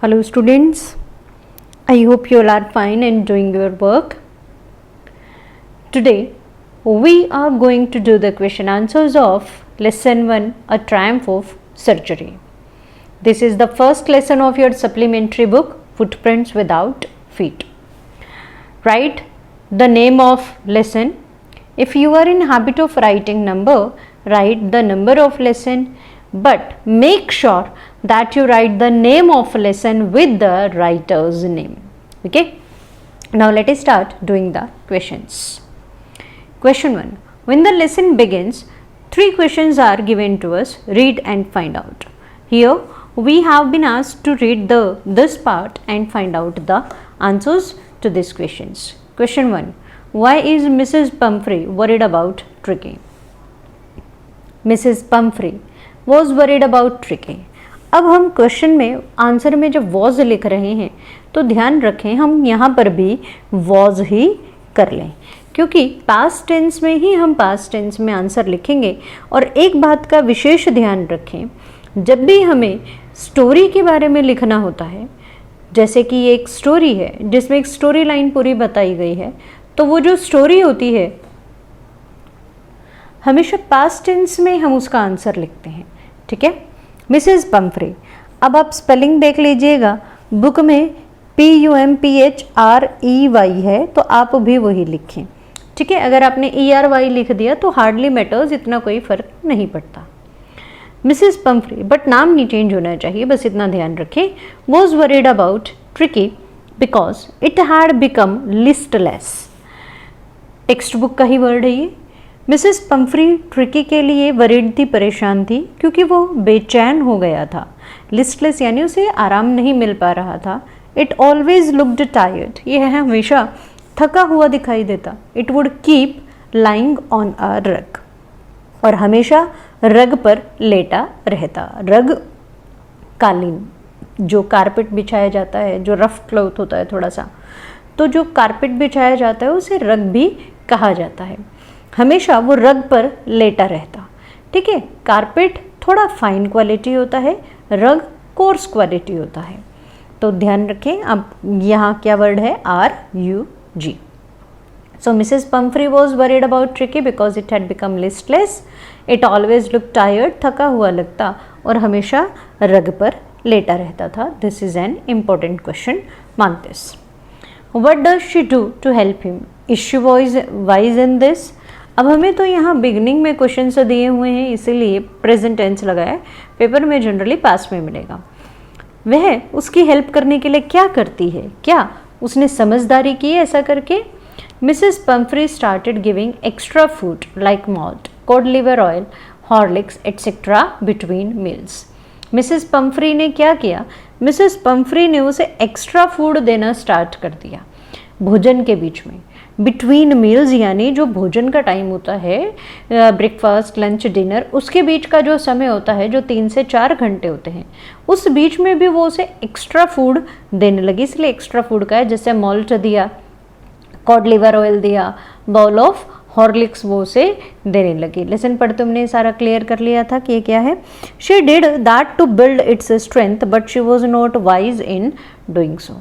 Hello students, I hope you all are fine and doing your work. Today we are going to do the question answers of lesson 1, A Triumph of Surgery. This is the first lesson of your supplementary book, Footprints Without Feet. Write the name of lesson. If you are in habit of writing number, write the number of lesson, but make sure that you write the name of lesson with the writer's name. Okay, now let us start doing the questions. Question 1. When the lesson begins, 3 questions are given to us. Read and find out. Here we have been asked to read this part and find out the answers to these questions. Question 1. Why is Mrs. Pumphrey worried about Tricky? Mrs. Pumphrey was worried about Tricky. अब हम question में answer में जब was लिख रहे हैं तो ध्यान रखें हम यहाँ पर भी वॉज ही कर लें, क्योंकि पास्ट टेंस में ही हम पास्ट टेंस में आंसर लिखेंगे. और एक बात का विशेष ध्यान रखें, जब भी हमें स्टोरी के बारे में लिखना होता है, जैसे कि ये एक स्टोरी है जिसमें एक स्टोरी लाइन पूरी बताई गई है, तो वो जो स्टोरी होती है हमेशा पास्ट टेंस में हम उसका आंसर लिखते हैं. ठीक है. मिसेस पम्फ्रे, अब आप स्पेलिंग देख लीजिएगा, बुक में PUMPHREY है तो आप भी वही लिखें. ठीक है. अगर आपने ERY लिख दिया तो हार्डली मैटर्स, इतना कोई फर्क नहीं पड़ता. मिसेस पम्फ्रे, बट नाम नहीं चेंज होना चाहिए, बस इतना ध्यान रखें. Was worried about tricky because it had become listless. Text book का ही वर्ड है ये. मिसेस पम्फ्री ट्रिकी के लिए वरीड थी, परेशान थी, क्योंकि वो बेचैन हो गया था. लिस्टलेस यानी उसे आराम नहीं मिल पा रहा था. इट ऑलवेज लुक्ड टायर्ड, ये है हमेशा थका हुआ दिखाई देता. It would keep lying on a रग, और हमेशा रग पर लेटा रहता. रग कालीन, जो कारपेट बिछाया जाता है, जो रफ क्लॉथ होता है थोड़ा सा, तो जो कारपेट बिछाया जाता है उसे रग भी कहा जाता है. हमेशा वो रग पर लेटा रहता. ठीक है. कारपेट थोड़ा फाइन क्वालिटी होता है, रग कोर्स क्वालिटी होता है. तो ध्यान रखें. अब यहाँ क्या वर्ड है? RUG. So Mrs Pomfrey was worried about tricky because it had become listless. It always look tired, थका हुआ लगता, और हमेशा रग पर लेटा रहता था. This is an important question, mark this. What does she do to help him? Is she wise in this? अब हमें तो यहाँ बिगनिंग में क्वेश्चन से दिए हुए हैं, इसीलिए प्रेजेंट टेंस लगाया. पेपर में जनरली पास्ट में मिलेगा. वह उसकी हेल्प करने के लिए क्या करती है? क्या उसने समझदारी की है ऐसा करके? Mrs Pumphrey started giving extra food like malt, code liver oil, Horlicks etcetera between meals. Mrs Pomfrey ने क्या किया? मिसेस पम्फ्री ने उसे एक्स्ट्रा फूड देना स्टार्ट कर दिया भोजन के बीच में. बिटवीन मील्स यानी जो भोजन का टाइम होता है, ब्रेकफास्ट, लंच, डिनर, उसके बीच का जो समय होता है, जो 3 से 4 घंटे होते हैं, उस बीच में भी वो उसे एक्स्ट्रा फूड देने लगी. इसलिए एक्स्ट्रा फूड का है, जैसे मॉल्ट दिया, कॉड लिवर ऑयल दिया, बाउल ऑफ हॉर्लिक्स वो उसे देने लगी. लेसन पढ़ते तुमने सारा क्लियर कर लिया था कि ये क्या है. She did that to build its strength but she was not wise in doing so.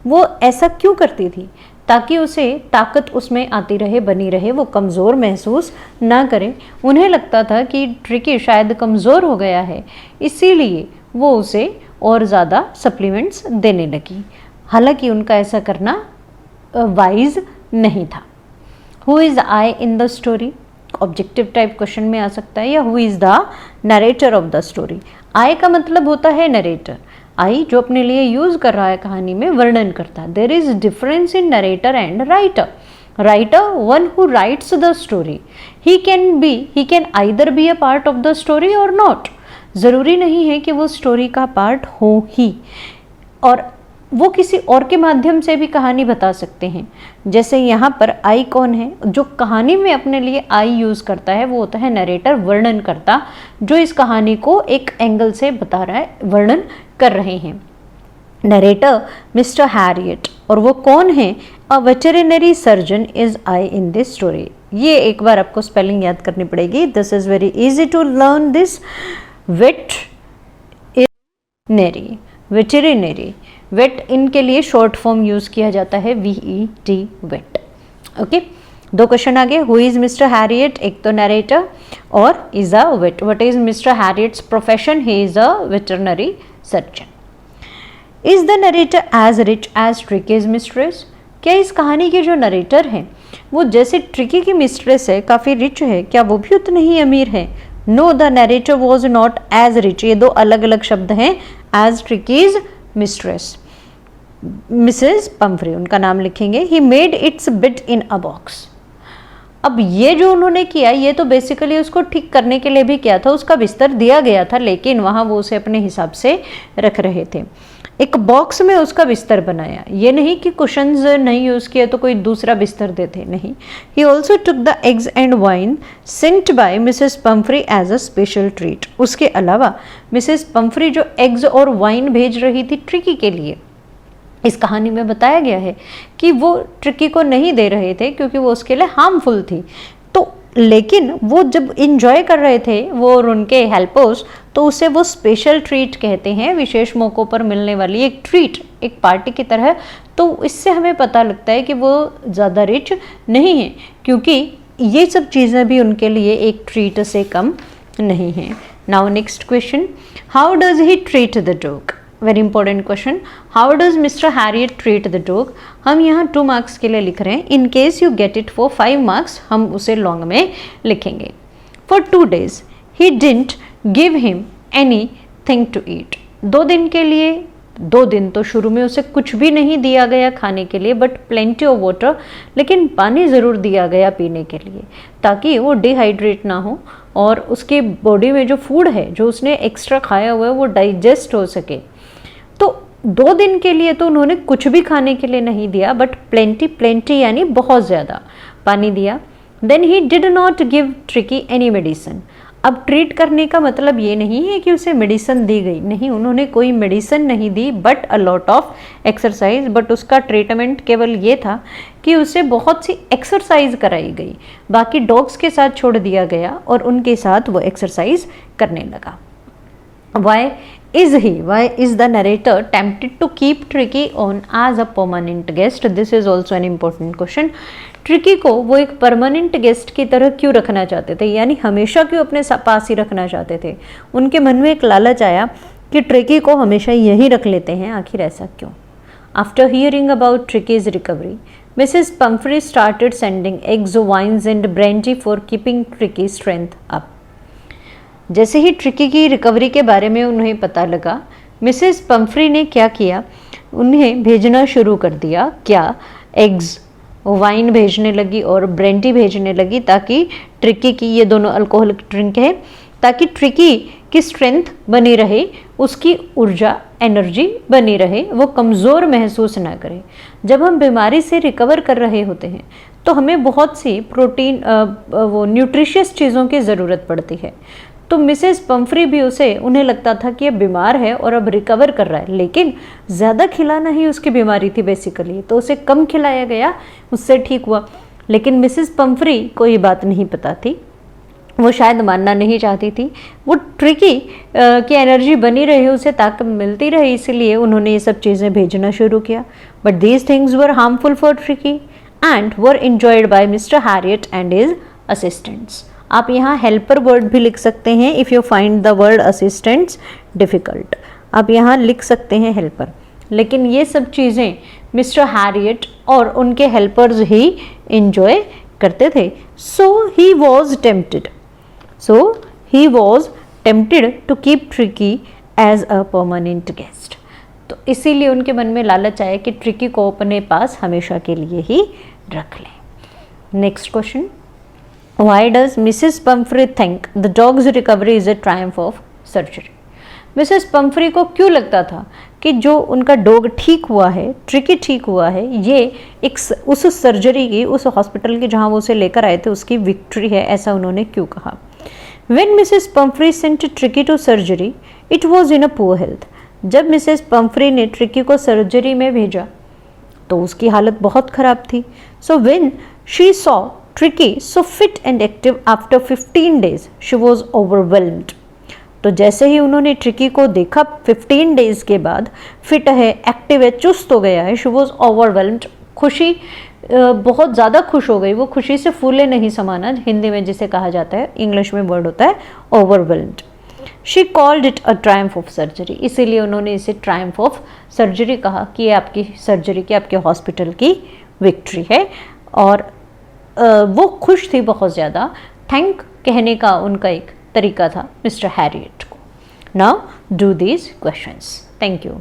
वो ऐसा क्यों करती थी? ताकि उसे ताकत उसमें आती रहे, बनी रहे, वो कमज़ोर महसूस ना करे. उन्हें लगता था कि ट्रिकी शायद कमज़ोर हो गया है, इसीलिए वो उसे और ज़्यादा सप्लीमेंट्स देने लगी. हालांकि उनका ऐसा करना वाइज नहीं था. Who is I in the story? Objective type question में आ सकता है, या who is the narrator of the story. I का मतलब होता है नरेटर. आई जो अपने लिए यूज कर रहा है, कहानी में वर्णन करता है. There is difference in narrator and writer. Writer, one who writes the story. He can either be a part of the story और नॉट. जरूरी नहीं है कि वो स्टोरी का पार्ट हो ही, और वो किसी और के माध्यम से भी कहानी बता सकते हैं. जैसे यहाँ पर आई कौन है? जो कहानी में अपने लिए आई यूज करता है वो होता है नरेटर, वर्णन करता, जो इस कहानी को एक एंगल से बता रहा है, वर्णन कर रहे हैं. नरेटर मिस्टर हैरियट, और वो कौन है? A veterinary surgeon is I in this story. ये एक बार आपको स्पेलिंग याद करनी पड़ेगी. This is very easy to learn this. Vet is नेरी. वेटरिनरी, वेट इनके लिए शॉर्ट फॉर्म यूज किया जाता है VET, वेट। ओके, दो क्वेश्चन आगे। हु इज मिस्टर हैरियट, एक तो नरेटर और is a vet. What is mister Herriot's profession, he is a veterinary surgeon. Is the narrator as rich as Tricki's mistress, क्या इस कहानी के जो नरेटर हैं वो जैसे ट्रिकी की मिस्ट्रेस है काफ़ी रिच है, क्या वो भी उतने ही अमीर है? No, the narrator was not as rich, ये दो अलग अलग शब्द हैं। As Tricki's mistress, Mrs Pumphrey उनका नाम लिखेंगे। He made its bit in a box. अब ये जो उन्होंने किया ये तो बेसिकली उसको ठीक करने के लिए भी किया था, उसका बिस्तर दिया गया था लेकिन वहाँ वो उसे अपने हिसाब से रख रहे थे। एक बॉक्स में उसका बिस्तर बनाया, ये नहीं कि कुशन्स नहीं यूज़ किए तो कोई दूसरा बिस्तर देते, नहीं। He also took the eggs and wine sent by Mrs Pumphrey as a special treat. उसके अलावा मिसेस पम्फ्री जो एग्स और वाइन भेज रही थी ट्रिकी के लिए, इस कहानी में बताया गया है कि वो ट्रिकी को नहीं दे रहे थे क्योंकि वो उसके लिए हार्मफुल थी। तो लेकिन वो जब इंजॉय कर रहे थे वो और उनके हेल्पर्स, तो उसे वो स्पेशल ट्रीट कहते हैं, विशेष मौक़ों पर मिलने वाली एक ट्रीट, एक पार्टी की तरह। तो इससे हमें पता लगता है कि वो ज़्यादा रिच नहीं है क्योंकि ये सब चीज़ें भी उनके लिए एक ट्रीट से कम नहीं हैं। Now next question, how does he treat the dog. Very important question, how does Mr Herriot treat the dog. हम यहाँ 2 मार्क्स के लिए लिख रहे हैं, in case you get it for 5 marks हम उसे लॉन्ग में लिखेंगे। For 2 days he didn't give him anything to eat. 2 दिन के लिए, 2 दिन तो शुरू में उसे कुछ भी नहीं दिया गया खाने के लिए, बट प्लेंटी ऑफ वाटर, लेकिन पानी ज़रूर दिया गया पीने के लिए ताकि वो डिहाइड्रेट ना हो और उसके बॉडी में जो फूड है जो उसने एक्स्ट्रा खाया हुआ है वो डाइजेस्ट हो सके। तो 2 दिन के लिए तो उन्होंने कुछ भी खाने के लिए नहीं दिया, बट प्लेंटी यानी बहुत ज़्यादा पानी दिया। Then he did not give Tricki any medicine. अब ट्रीट करने का मतलब ये नहीं है कि उसे मेडिसिन दी गई, नहीं, उन्होंने कोई मेडिसिन नहीं दी, but a lot of exercise. But उसका ट्रीटमेंट केवल ये था कि उसे बहुत सी एक्सरसाइज कराई गई, बाकी डॉग्स के साथ छोड़ दिया गया और उनके साथ वो एक्सरसाइज करने लगा। Why is the narrator tempted to keep Tricky on as a permanent guest? This is also an important question. Tricky को वो एक परमानेंट गेस्ट की तरह क्यों रखना चाहते थे, यानी हमेशा क्यों अपने पास ही रखना चाहते थे? उनके मन में एक लालच आया कि ट्रिकी को हमेशा यहीं रख लेते हैं, आखिर ऐसा क्यों? After hearing about Tricki's recovery, Mrs Pumphrey started sending eggs, wines and brandy for keeping Tricki strength up. जैसे ही ट्रिकी की रिकवरी के बारे में उन्हें पता लगा, मिसेस पम्फ्री ने क्या किया, उन्हें भेजना शुरू कर दिया। क्या? एग्स, वाइन भेजने लगी और ब्रांडी भेजने लगी ताकि ट्रिकी की, ये दोनों अल्कोहलिक ड्रिंक है, ताकि ट्रिकी की स्ट्रेंथ बनी रहे, उसकी ऊर्जा, एनर्जी बनी रहे, वो कमज़ोर महसूस ना करे। जब हम बीमारी से रिकवर कर रहे होते हैं तो हमें बहुत सी प्रोटीन, वो न्यूट्रिशियस चीज़ों की ज़रूरत पड़ती है। तो मिसेस पम्फ्री भी उन्हें लगता था कि ये बीमार है और अब रिकवर कर रहा है, लेकिन ज़्यादा खिलाना ही उसकी बीमारी थी बेसिकली, तो उसे कम खिलाया गया, उससे ठीक हुआ। लेकिन मिसेस पम्फ्री को ये बात नहीं पता थी, वो शायद मानना नहीं चाहती थी। वो ट्रिकी की एनर्जी बनी रही, उसे ताकत मिलती रही, इसलिए उन्होंने ये सब चीज़ें भेजना शुरू किया। But these things were harmful for Tricki and were enjoyed by Mr Herriot and his assistants. आप यहाँ हेल्पर वर्ड भी लिख सकते हैं if you find the word assistants difficult. आप यहाँ लिख सकते हैं हेल्पर, लेकिन ये सब चीज़ें मिस्टर हैरियट और उनके हेल्पर्स ही इंजॉय करते थे। So he was tempted to keep tricky as a permanent guest. तो इसीलिए उनके मन में लालच आया कि ट्रिकी को अपने पास हमेशा के लिए ही रख लें। Next question, Why does Mrs. Pumphrey think the dog's recovery is a triumph of surgery? Mrs Pomfrey को क्यों लगता था कि जो उनका डॉग ठीक हुआ है, ट्रिकी ठीक हुआ है, ये एक उस सर्जरी की, उस हॉस्पिटल की जहाँ वो उसे लेकर आए थे, उसकी विक्ट्री है, ऐसा उन्होंने क्यों कहा? When Mrs. Pumphrey sent Tricky to surgery, it was in a poor health. जब मिसेस पम्फ्री ने ट्रिकी को सर्जरी में भेजा तो उसकी हालत बहुत ख़राब थी। So when she saw Tricky so fit and active after 15 days, she was overwhelmed. तो जैसे ही उन्होंने ट्रिकी को देखा 15 डेज के बाद, फिट है, एक्टिव है, चुस्त हो गया है, शी वॉज ओवरवेल्म्ड, खुशी, बहुत ज़्यादा खुश हो गई, वो खुशी से फूले नहीं समाना, हिंदी में जिसे कहा जाता है, इंग्लिश में वर्ड होता है overwhelmed. She called it a Triumph of surgery, इसीलिए उन्होंने इसे ट्रायम्फ ऑफ सर्जरी कहा कि ये आपकी सर्जरी की, आपके हॉस्पिटल की विक्ट्री है। और वो खुश थी बहुत ज़्यादा, थैंक कहने का उनका एक तरीका था मिस्टर हैरियट को। Now do these questions. Thank you.